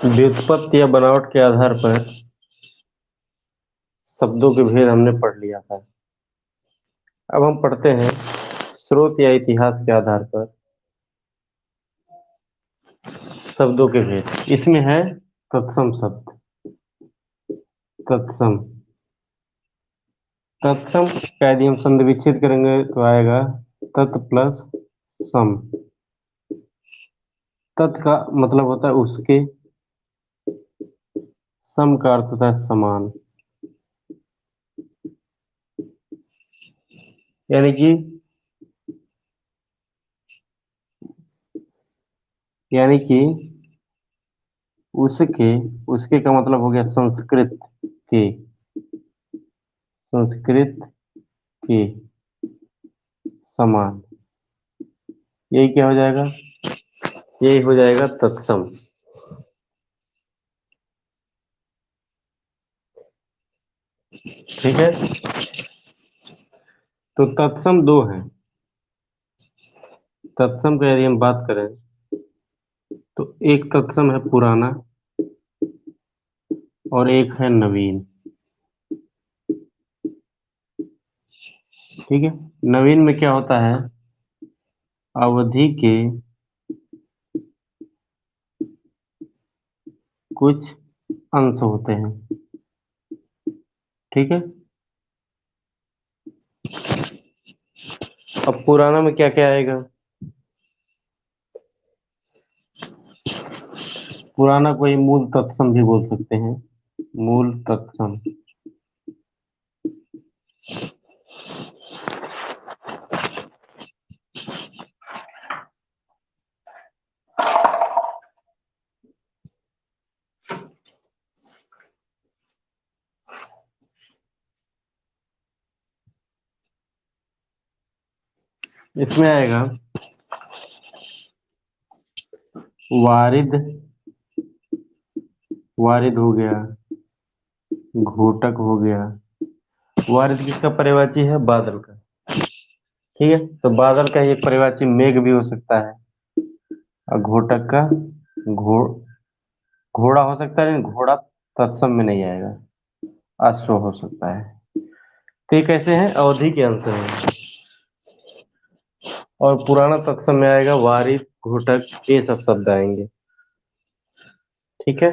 व्युत्पत्ति या बनावट के आधार पर शब्दों के भेद हमने पढ़ लिया था। अब हम पढ़ते हैं स्रोत या इतिहास के आधार पर शब्दों के भेद। इसमें है तत्सम शब्द। तत्सम तत्सम का यदि हम संधि विच्छेद करेंगे तो आएगा तत् प्लस सम। तत् का मतलब होता है उसके, सम का अर्थ होता है समान। यानी कि यानी कि उसके उसके का मतलब हो गया संस्कृत के, संस्कृत के समान। यही क्या हो जाएगा? यही हो जाएगा तत्सम। ठीक है, तो तत्सम दो है। तत्सम की यदि हम बात करें तो एक तत्सम है पुराना और एक है नवीन। ठीक है, नवीन में क्या होता है? अवधि के कुछ अंश होते हैं। ठीक है, अब पुराना में क्या क्या आएगा? पुराना को ही मूल तत्सम भी बोल सकते हैं। मूल तत्सम। इसमें आएगा वारिद। वारिद हो गया, घोटक हो गया। वारिद किसका पर्यायवाची है? बादल का। ठीक है, तो बादल का एक पर्यायवाची मेघ भी हो सकता है और घोटक का घो घोड़ा हो सकता है, लेकिन घोड़ा तत्सम में नहीं आएगा, अश्व हो सकता है। तो ये कैसे हैं? अवधि के अंश हैं। और पुराना तत्सम में आएगा वारिद, घोटक, ये सब शब्द आएंगे। ठीक है,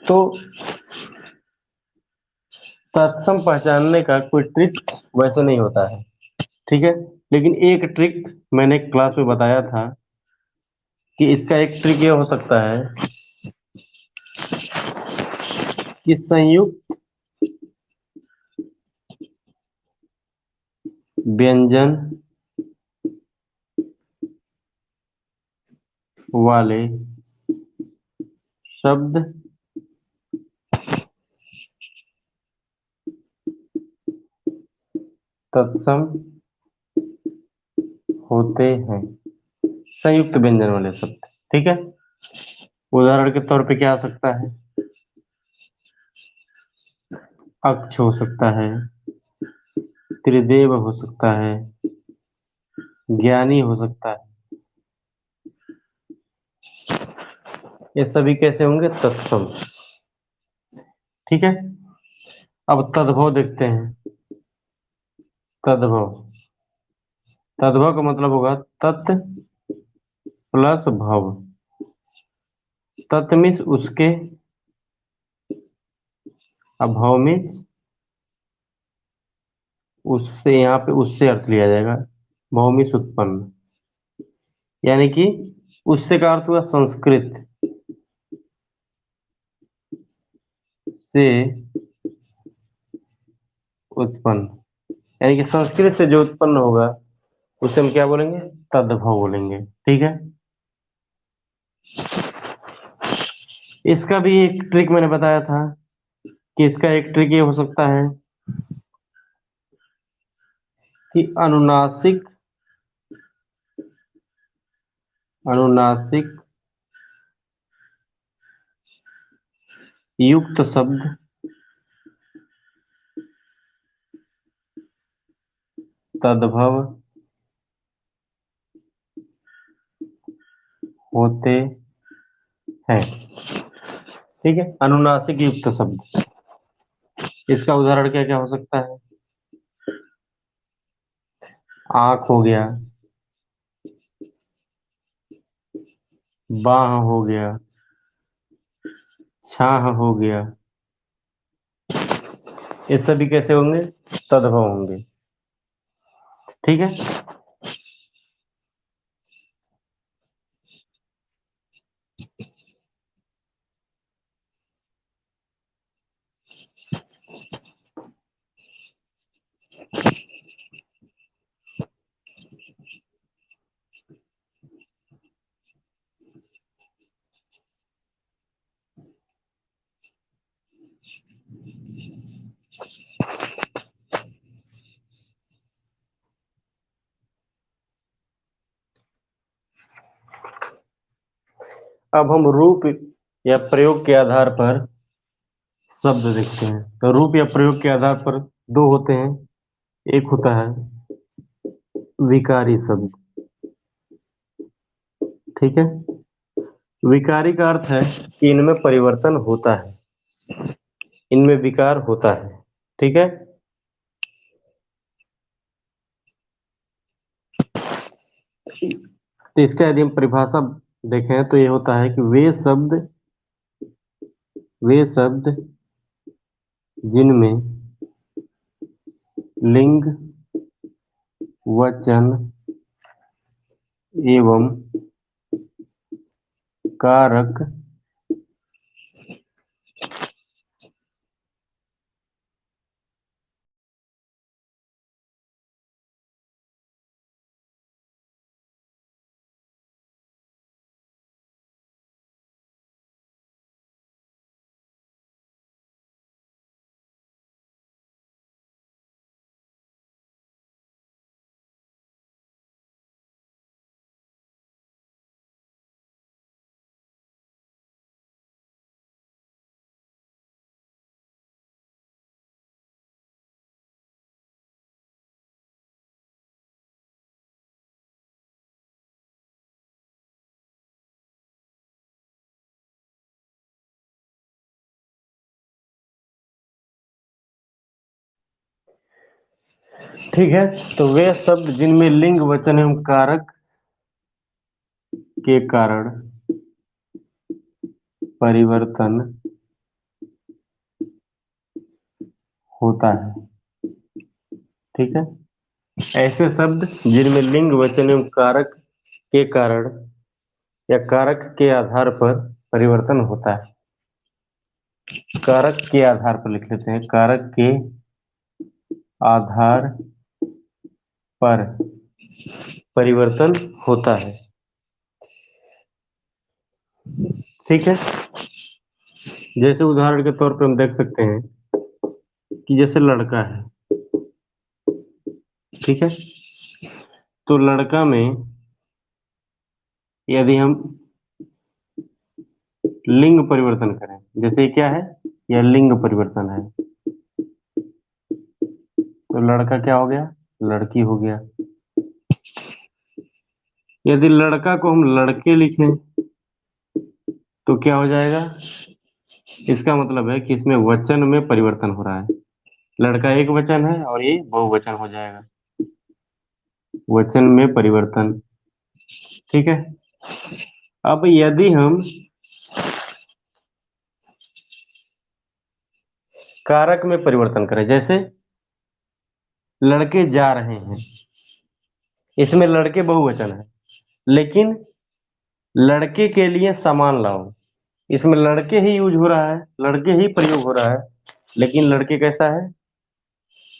तो तत्सम पहचानने का कोई ट्रिक वैसे नहीं होता है। ठीक है, लेकिन एक ट्रिक मैंने क्लास में बताया था कि इसका एक ट्रिक ये हो सकता है कि संयुक्त व्यंजन वाले शब्द तत्सम होते हैं। संयुक्त व्यंजन वाले शब्द। ठीक है, उदाहरण के तौर पे क्या आ सकता है? अक्ष हो सकता है, त्रिदेव हो सकता है, ज्ञानी हो सकता है। ये सभी कैसे होंगे? तत्सम। ठीक है, अब तद्भव देखते हैं। तद्भव, तद्भव का मतलब होगा तत् प्लस भव। तत् मीन्स उसके, अब भव मीन्स उससे। यहाँ पे उससे अर्थ लिया जाएगा। भव मीन्स उत्पन्न, यानी कि उससे का अर्थ हुआ संस्कृत से उत्पन्न। यानी कि संस्कृत से जो उत्पन्न होगा उसे हम क्या बोलेंगे? तद्भव बोलेंगे। ठीक है, इसका भी एक ट्रिक मैंने बताया था कि इसका एक ट्रिक ये हो सकता है कि अनुनासिक अनुनासिक युक्त शब्द तद्भव होते हैं। ठीक है, अनुनासिक युक्त शब्द। इसका उदाहरण क्या क्या हो सकता है? आंख हो गया, बाह हो गया, छाह हो गया। ये सभी कैसे होंगे? तद्भव होंगे। ठीक है। अब हम रूप या प्रयोग के आधार पर शब्द देखते हैं। तो रूप या प्रयोग के आधार पर दो होते हैं। एक होता है विकारी शब्द। ठीक है। विकारी का अर्थ है कि इनमें परिवर्तन होता है, इनमें विकार होता है। ठीक है। तो इसका यदि हम परिभाषा देखें तो ये होता है कि वे शब्द जिनमें लिंग, वचन एवं कारक ठीक है। तो वे शब्द जिनमें लिंग, वचन एवं कारक के कारण परिवर्तन होता है। ठीक है। ऐसे शब्द जिनमें लिंग, वचन एवं कारक के कारण या कारक के आधार पर परिवर्तन होता है। कारक के आधार पर लिख लेते हैं, कारक के आधार पर परिवर्तन होता है। ठीक है। जैसे उदाहरण के तौर पे हम देख सकते हैं कि जैसे लड़का है। ठीक है। तो लड़का में यदि हम लिंग परिवर्तन करें, जैसे क्या है, यह लिंग परिवर्तन है, तो लड़का क्या हो गया? लड़की हो गया। यदि लड़का को हम लड़के लिखें तो क्या हो जाएगा? इसका मतलब है कि इसमें वचन में परिवर्तन हो रहा है। लड़का एक वचन है और ये बहुवचन हो जाएगा। वचन में परिवर्तन। ठीक है। अब यदि हम कारक में परिवर्तन करें, जैसे लड़के जा रहे हैं, इसमें लड़के बहुवचन है, लेकिन लड़के के लिए सामान लाओ, इसमें लड़के ही यूज हो रहा है, लड़के ही प्रयोग हो रहा है, लेकिन लड़के कैसा है?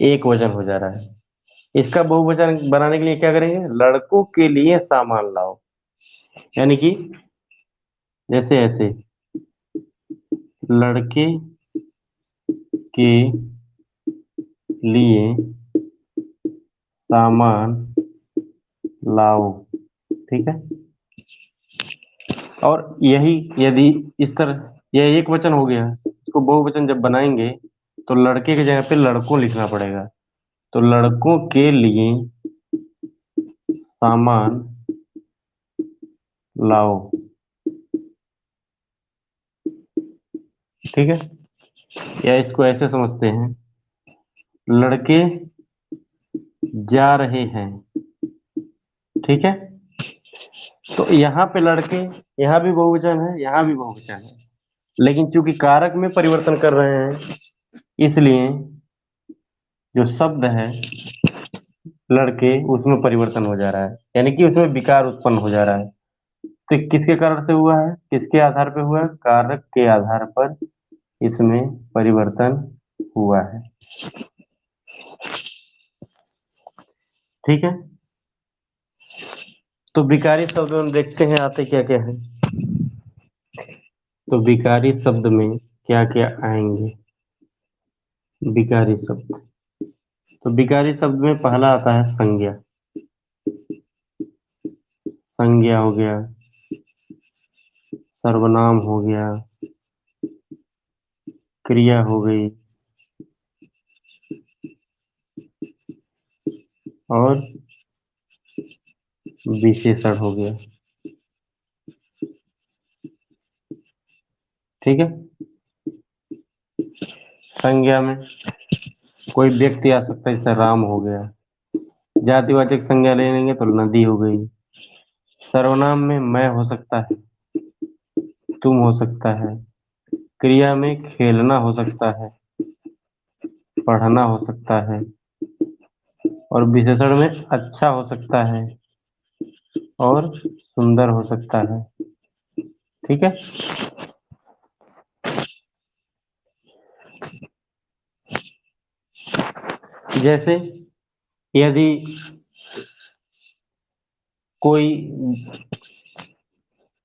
एक वचन हो जा रहा है। इसका बहुवचन बनाने के लिए क्या करेंगे? लड़कों के लिए सामान लाओ, यानी कि जैसे ऐसे लड़के के लिए सामान लाओ। ठीक है। और यही यदि इस तरह, यह एक वचन हो गया, इसको बहुवचन जब बनाएंगे तो लड़के की जगह पे लड़कों लिखना पड़ेगा। तो लड़कों के लिए सामान लाओ। ठीक है, या इसको ऐसे समझते हैं, लड़के जा रहे हैं। ठीक है, तो यहाँ पे लड़के, यहाँ भी बहुवचन है, यहाँ भी बहुवचन है, लेकिन चूंकि कारक में परिवर्तन कर रहे हैं, इसलिए जो शब्द है लड़के, उसमें परिवर्तन हो जा रहा है, यानी कि उसमें विकार उत्पन्न हो जा रहा है। तो किसके कारण से हुआ है, किसके आधार पर हुआ है, कारक के आधार पर इसमें परिवर्तन हुआ है। ठीक है, तो विकारी शब्द में देखते हैं आते क्या क्या है। तो विकारी शब्द में क्या क्या आएंगे, विकारी शब्द, तो विकारी शब्द में पहला आता है संज्ञा। संज्ञा हो गया, सर्वनाम हो गया, क्रिया हो गई, और विशेषण हो गया। ठीक है, संज्ञा में कोई व्यक्ति आ सकता है, जैसे राम हो गया। जातिवाचक संज्ञा ले लेंगे तो नदी हो गई। सर्वनाम में मैं हो सकता है, तुम हो सकता है। क्रिया में खेलना हो सकता है, पढ़ना हो सकता है, और विशेषण में अच्छा हो सकता है और सुंदर हो सकता है। ठीक है, जैसे यदि कोई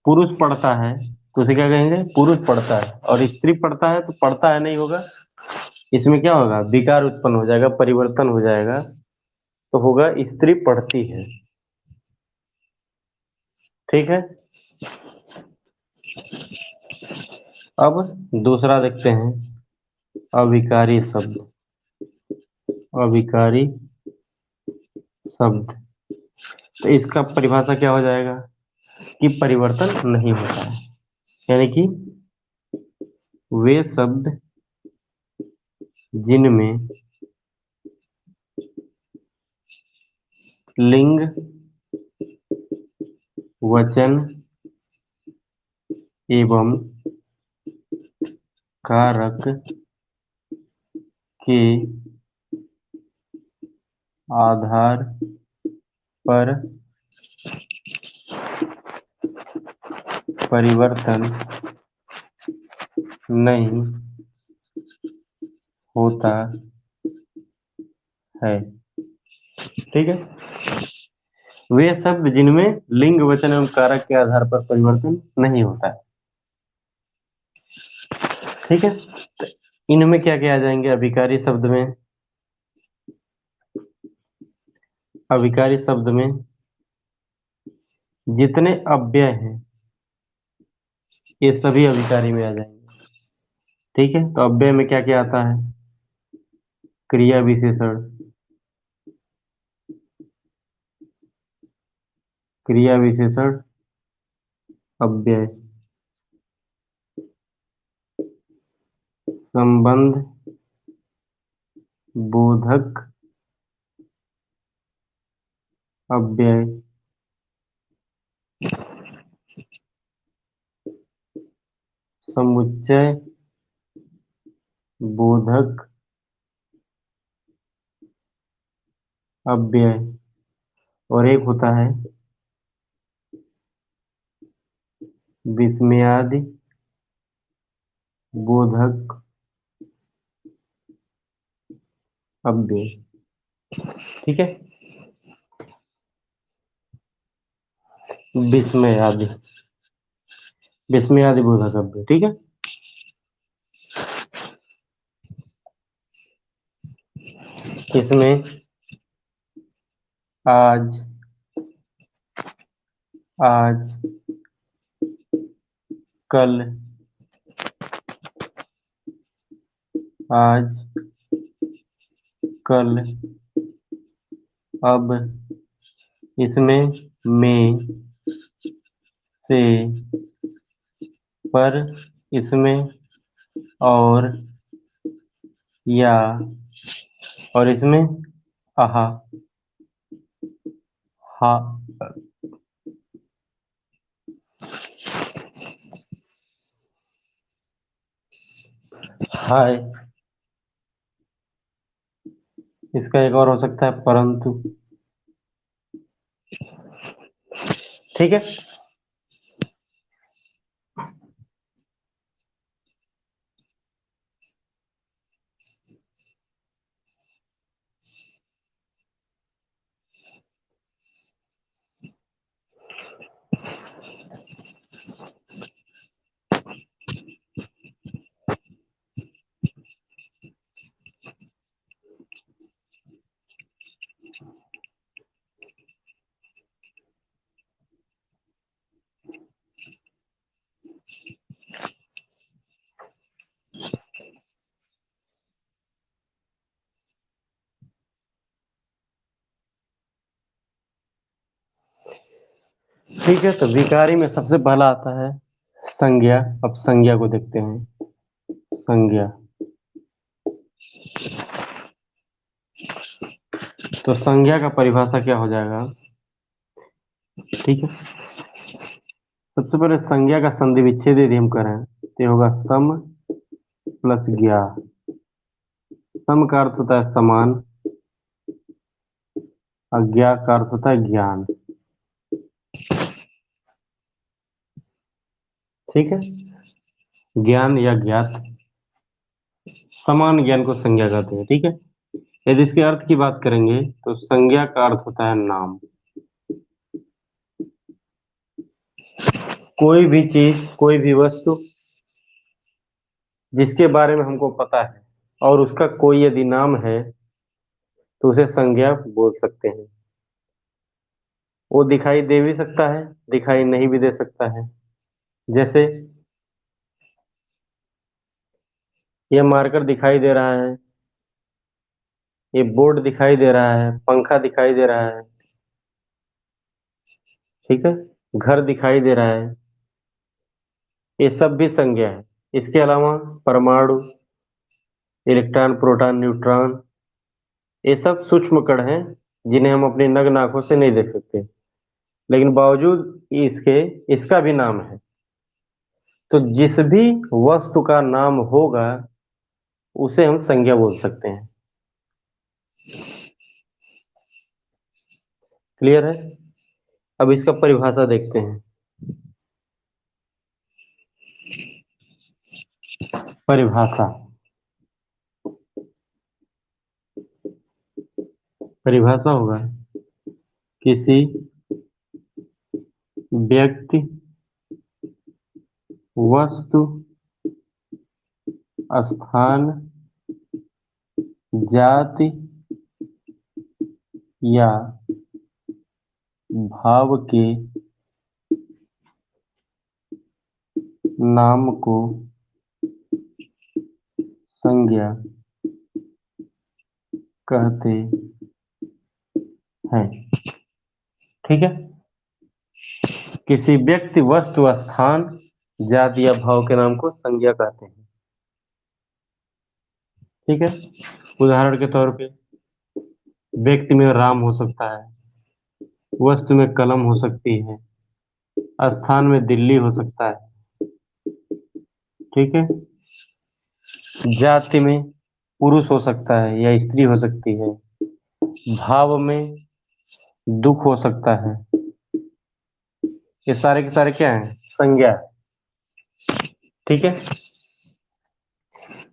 पुरुष पढ़ता है तो उसे क्या कहेंगे, पुरुष पढ़ता है। और स्त्री पढ़ता है तो पढ़ता है नहीं होगा, इसमें क्या होगा, विकार उत्पन्न हो जाएगा, परिवर्तन हो जाएगा, तो होगा स्त्री पढ़ती है। ठीक है, अब दूसरा देखते हैं, अविकारी शब्द। अविकारी शब्द, तो इसका परिभाषा क्या हो जाएगा कि परिवर्तन नहीं होता है, यानी कि वे शब्द जिनमें लिंग, वचन एवं कारक के आधार पर परिवर्तन नहीं होता है। ठीक है, वे शब्द जिनमें लिंग, वचन एवं कारक के आधार पर परिवर्तन नहीं होता है। ठीक है, तो इनमें क्या क्या आ जाएंगे अभिकारी शब्द में, अभिकारी शब्द में जितने अव्यय हैं ये सभी अभिकारी में आ जाएंगे। ठीक है, तो अव्यय में क्या क्या आता है, क्रिया विशेषण, क्रिया विशेषण अव्यय, संबंध बोधक अव्यय, समुच्चय बोधक अव्यय, और एक होता है विस्मयादि बोधक अव्यय। ठीक है, विस्मयादि, विस्मयादि बोधक अव्यय। ठीक है, इसमें आज, आज, कल, आज, कल, अब, इसमें में, से, पर, इसमें और या, और इसमें आहा, हा, हाय। इसका एक और हो सकता है परंतु। ठीक है। ठीक है, तो विकारी में सबसे पहला आता है संज्ञा। अब संज्ञा को देखते हैं। संज्ञा, तो संज्ञा का परिभाषा क्या हो जाएगा? ठीक है, सबसे पहले संज्ञा का संधि विच्छेद यदि हम करें तो ये होगा सम प्लस ज्ञा। सम का अर्थ होता है समान, अज्ञा का अर्थ होता है ज्ञान। ठीक है, ज्ञान या ज्ञात, समान ज्ञान को संज्ञा कहते हैं। ठीक है, यदि इसके अर्थ की बात करेंगे तो संज्ञा का अर्थ होता है नाम। कोई भी चीज, कोई भी वस्तु जिसके बारे में हमको पता है और उसका कोई यदि नाम है तो उसे संज्ञा बोल सकते हैं। वो दिखाई दे भी सकता है, दिखाई नहीं भी दे सकता है। जैसे ये मार्कर दिखाई दे रहा है, ये बोर्ड दिखाई दे रहा है, पंखा दिखाई दे रहा है। ठीक है, घर दिखाई दे रहा है। ये सब भी संज्ञा है। इसके अलावा परमाणु, इलेक्ट्रॉन, प्रोटॉन, न्यूट्रॉन, ये सब सूक्ष्म कण हैं जिन्हें हम अपनी नग्न आंखों से नहीं देख सकते, लेकिन बावजूद इसके इसका भी नाम है। तो जिस भी वस्तु का नाम होगा उसे हम संज्ञा बोल सकते हैं। क्लियर है? अब इसका परिभाषा देखते हैं। परिभाषा, परिभाषा होगा किसी व्यक्ति, वस्तु, स्थान, जाति या भाव के नाम को संज्ञा कहते हैं। ठीक है, किसी व्यक्ति, वस्तु, स्थान, जाति या भाव के नाम को संज्ञा कहते हैं। ठीक है, उदाहरण के तौर पे व्यक्ति में राम हो सकता है, वस्तु में कलम हो सकती है, स्थान में दिल्ली हो सकता है। ठीक है, जाति में पुरुष हो सकता है या स्त्री हो सकती है, भाव में दुख हो सकता है। ये सारे के सारे क्या हैं? संज्ञा। ठीक है,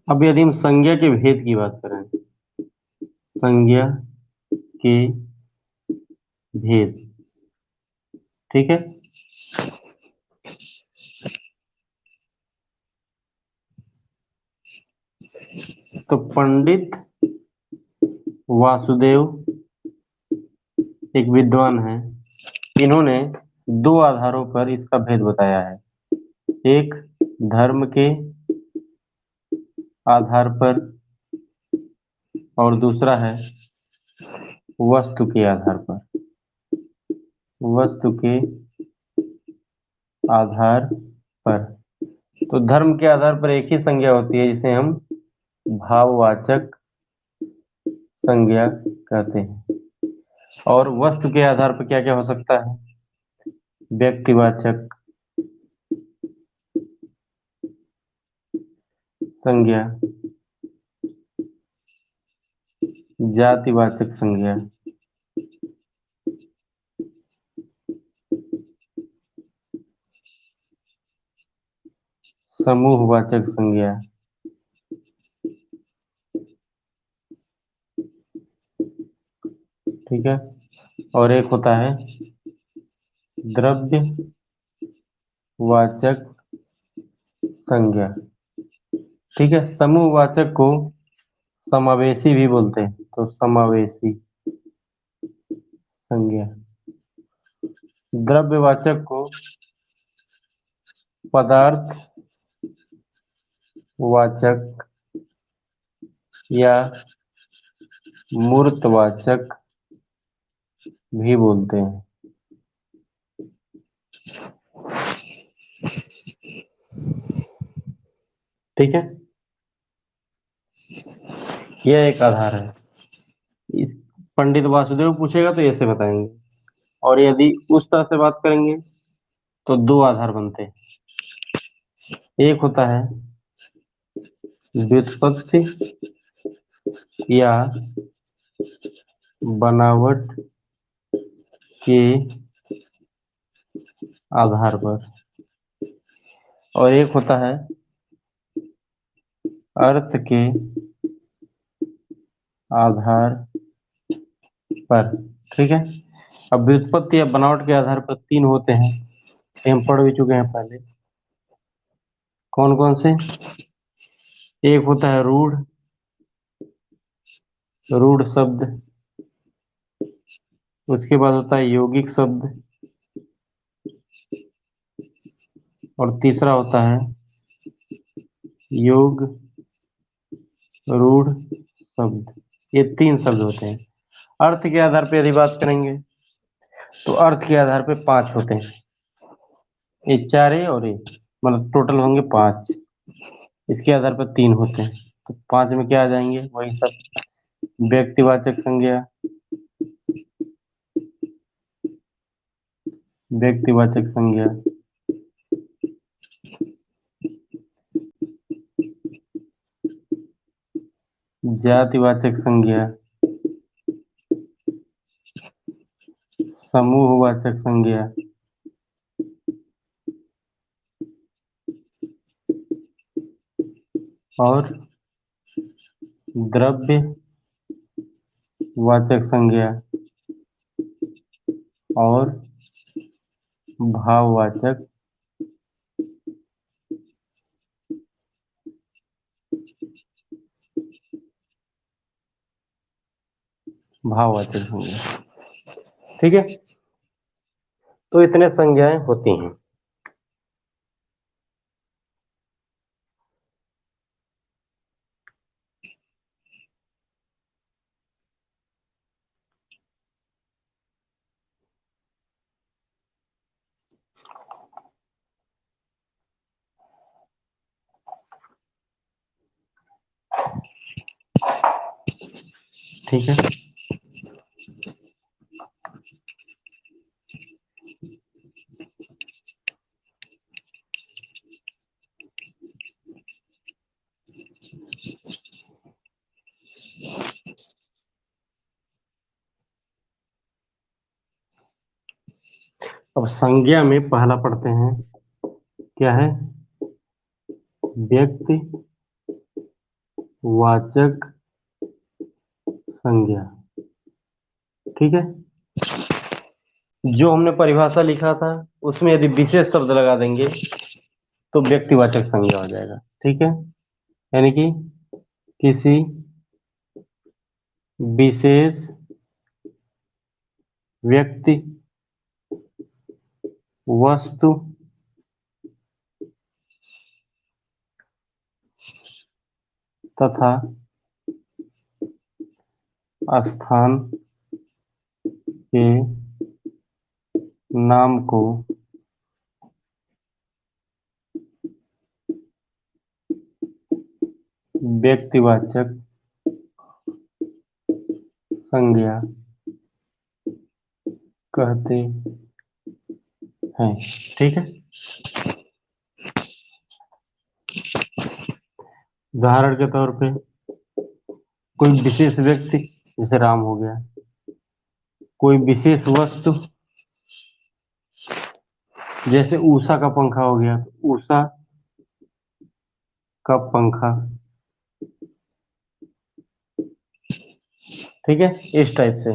अब यदि हम संज्ञा के भेद की बात करें, संज्ञा के भेद। ठीक है, तो पंडित वासुदेव एक विद्वान है। इन्होंने दो आधारों पर इसका भेद बताया है। एक धर्म के आधार पर और दूसरा है वस्तु के आधार पर। वस्तु के आधार पर। तो धर्म के आधार पर एक ही संज्ञा होती है जिसे हम भाववाचक संज्ञा कहते हैं। और वस्तु के आधार पर क्या क्या हो सकता है? व्यक्तिवाचक संज्ञा, जातिवाचक संज्ञा, समूहवाचक संज्ञा। ठीक है। और एक होता है द्रव्यवाचक संज्ञा। ठीक है। समूहवाचक को समावेशी भी बोलते हैं, तो समावेशी संज्ञा। द्रव्यवाचक को पदार्थवाचक या मूर्तवाचक भी बोलते हैं। ठीक है। यह एक आधार है। इस पंडित वासुदेव पूछेगा तो ऐसे बताएंगे। और यदि उस तरह से बात करेंगे तो दो आधार बनते हैं। एक होता है व्युत्पत्ति या बनावट के आधार पर, और एक होता है अर्थ के आधार पर। ठीक है। अब व्युत्पत्ति या बनावट के आधार पर तीन होते हैं, ये हम पढ़ भी चुके हैं पहले। कौन कौन से? एक होता है रूढ़, रूढ़ शब्द। उसके बाद होता है यौगिक शब्द। और तीसरा होता है योग रूढ़ शब्द। ये तीन शब्द होते हैं। अर्थ के आधार पर यदि बात करेंगे तो अर्थ के आधार पर पांच होते हैं। ये चार है और ये मतलब टोटल होंगे पांच। इसके आधार पर तीन होते हैं। तो पांच में क्या आ जाएंगे? वही सब। व्यक्तिवाचक संज्ञा, व्यक्तिवाचक संज्ञा, जातिवाचक संज्ञा, समूहवाचक संज्ञा, और द्रव्यवाचक संज्ञा और भाववाचक भाववाचक संज्ञा। ठीक है। तो इतने संज्ञाएं होती हैं। ठीक है। अब संज्ञा में पहला पढ़ते हैं, क्या है? व्यक्तिवाचक संज्ञा। ठीक है। जो हमने परिभाषा लिखा था उसमें यदि विशेष शब्द लगा देंगे तो व्यक्तिवाचक संज्ञा हो जाएगा। ठीक है। यानी कि किसी विशेष व्यक्ति, वस्तु तथा स्थान के नाम को व्यक्तिवाचक संज्ञा कहते हैं। ठीक है। उदाहरण के तौर पे कोई विशेष व्यक्ति, जैसे राम हो गया, कोई विशेष वस्तु, जैसे उषा का पंखा हो गया, उषा का पंखा। ठीक है, इस टाइप से।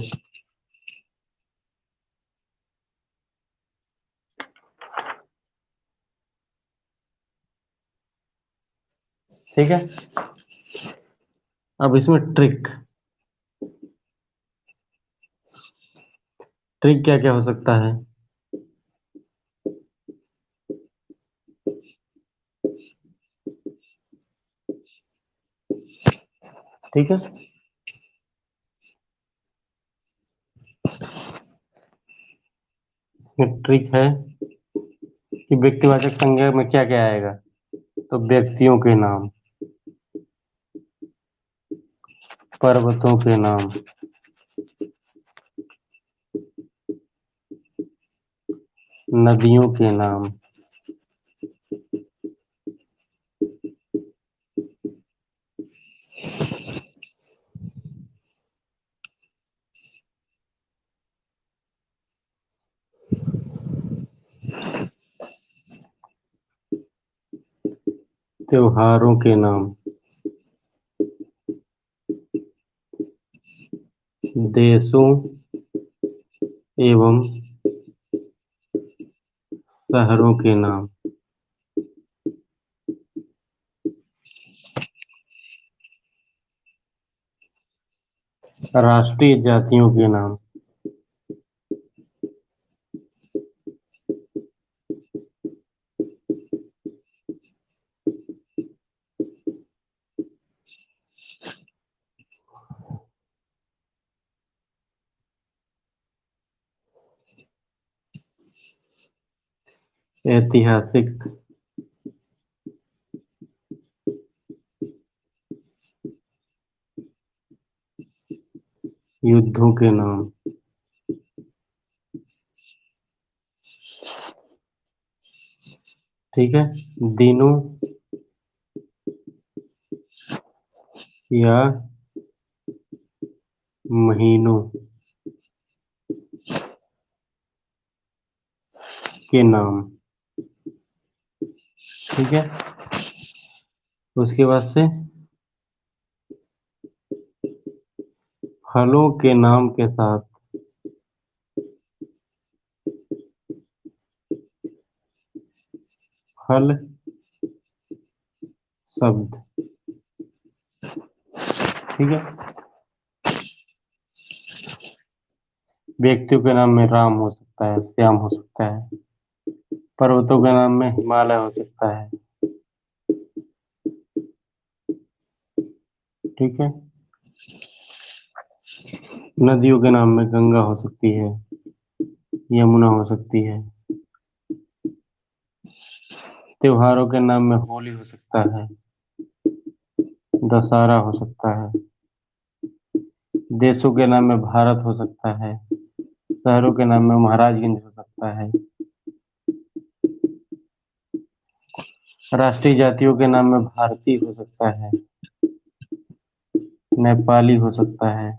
ठीक है। अब इसमें ट्रिक, ट्रिक क्या क्या हो सकता है। ठीक है। इसमें ट्रिक है कि व्यक्तिवाचक संज्ञा में क्या क्या आएगा। तो व्यक्तियों के नाम, पर्वतों के नाम, नदियों के नाम, त्योहारों के नाम, देशों एवं शहरों के नाम, राष्ट्रीय जातियों के नाम, ऐतिहासिक युद्धों के नाम, ठीक है, दिनों या महीनों के नाम। ठीक है। उसके बाद से फलों के नाम के साथ फल शब्द। ठीक है। व्यक्तियों के नाम में राम हो सकता है, श्याम हो सकता है। पर्वतों के नाम में हिमालय हो सकता है। ठीक है। नदियों के नाम में गंगा हो सकती है, यमुना हो सकती है। त्योहारों के नाम में होली हो सकता है, दशहरा हो सकता है। देशों के नाम में भारत हो सकता है, शहरों के नाम में महाराजगंज हो सकता है। राष्ट्रीय जातियों के नाम में भारतीय हो सकता है, नेपाली हो सकता है।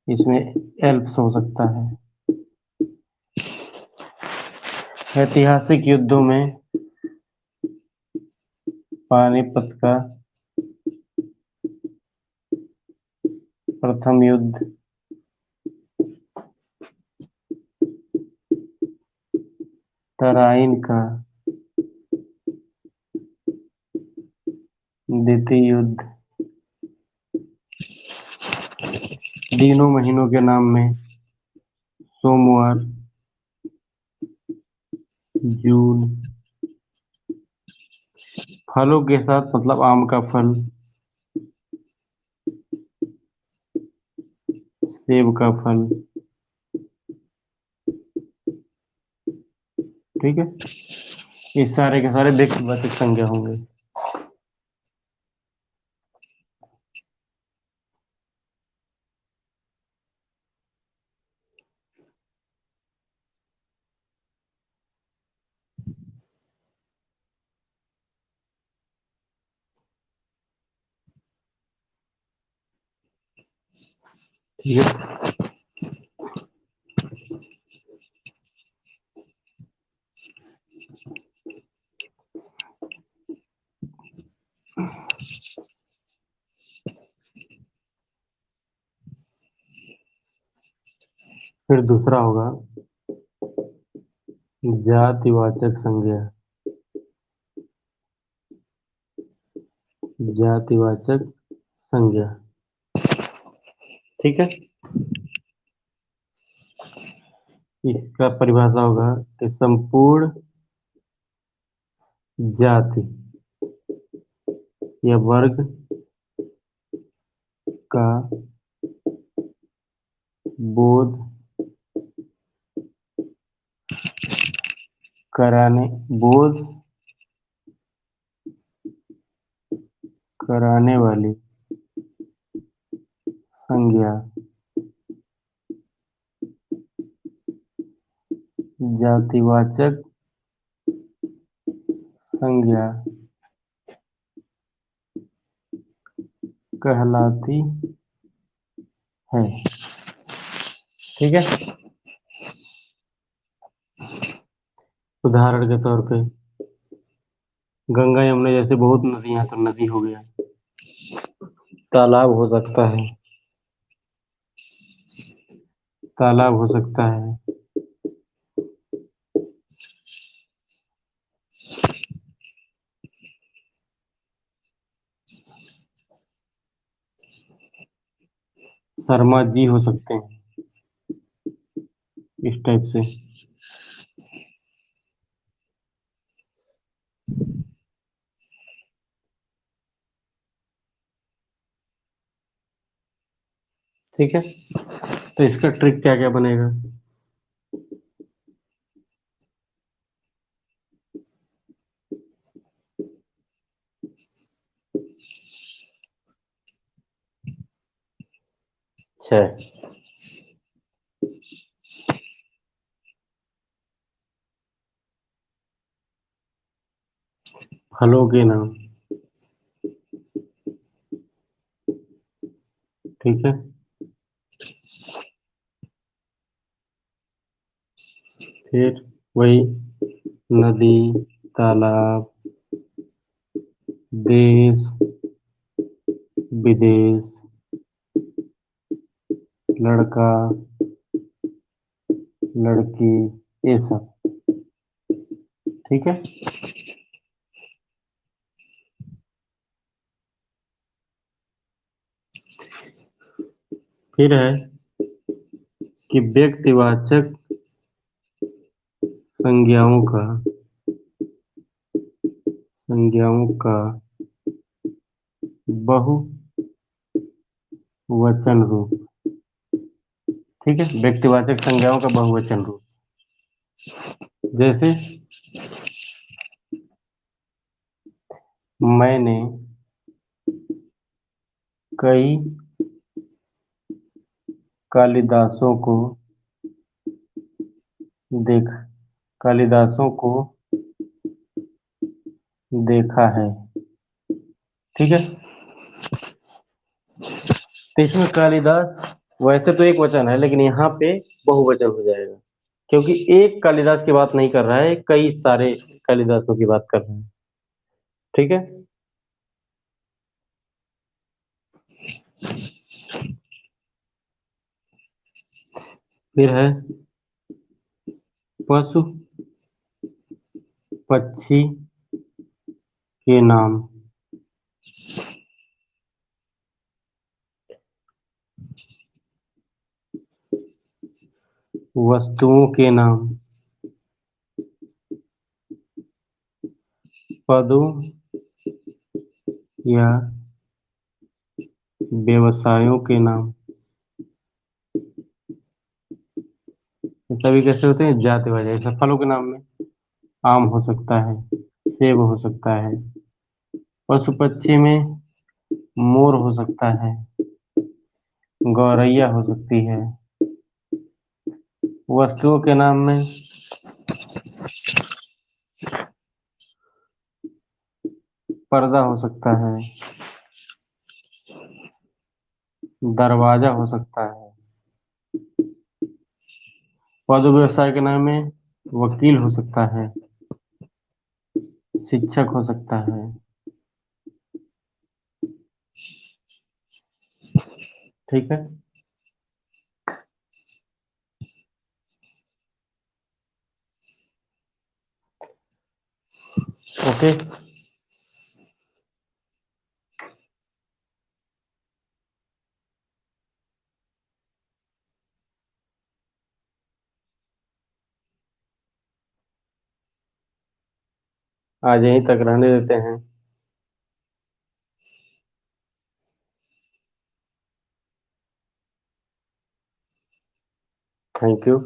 इसमें एल्प्स हो सकता है। ऐतिहासिक युद्धों में पानीपत का प्रथम युद्ध, तराइन का द्वितीय युद्ध, दिनों महीनों के नाम में सोमवार, जून। फलों के साथ मतलब आम का फल, सेब का फल। ठीक है। ये सारे के सारे व्यक्तिवाचक संज्ञा होंगे। ठीक है। फिर दूसरा होगा जातिवाचक संज्ञा। जातिवाचक संज्ञा। ठीक है। इसका परिभाषा होगा कि संपूर्ण जाति या वर्ग का बोध कराने बोध कराने वाली संज्ञा जातिवाचक संज्ञा कहलाती है। ठीक है। उदाहरण के तौर पे गंगा यमुना जैसे बहुत नदियां, तो नदी हो गया। तालाब हो सकता है। तालाब हो सकता है। शर्मा जी हो सकते हैं, इस टाइप से। ठीक है। तो इसका ट्रिक क्या क्या बनेगा? छह। फलों के नाम। ठीक है। फिर वही नदी, तालाब, देश, विदेश, लड़का, लड़की, ये सब। ठीक है। फिर है कि व्यक्तिवाचक संज्ञाओं का संज्ञाओं का बहुवचन रूप। ठीक है। व्यक्तिवाचक संज्ञाओं का बहुवचन रूप, जैसे मैंने कई कालिदासों को देखा कालिदासों को देखा है। ठीक है। तो इसमें कालिदास वैसे तो एक वचन है, लेकिन यहाँ पे बहुवचन हो जाएगा, क्योंकि एक कालिदास की बात नहीं कर रहा है, कई सारे कालिदासों की बात कर रहा है। ठीक है। फिर है पशु पक्षी के नाम। वस्तुओं के नाम। पदों या व्यवसायों के नाम। ये सभी कैसे होते हैं? जातिवाचक। जैसे फलों के नाम में आम हो सकता है, सेब हो सकता है। पशु पक्षी में मोर हो सकता है, गौरैया हो सकती है। वस्तुओं के नाम में पर्दा हो सकता है, दरवाजा हो सकता है। पद व्यवसाय के नाम में वकील हो सकता है, शिक्षक हो सकता है। ठीक है। ओके। आज यहीं तक रहने देते हैं। Thank you.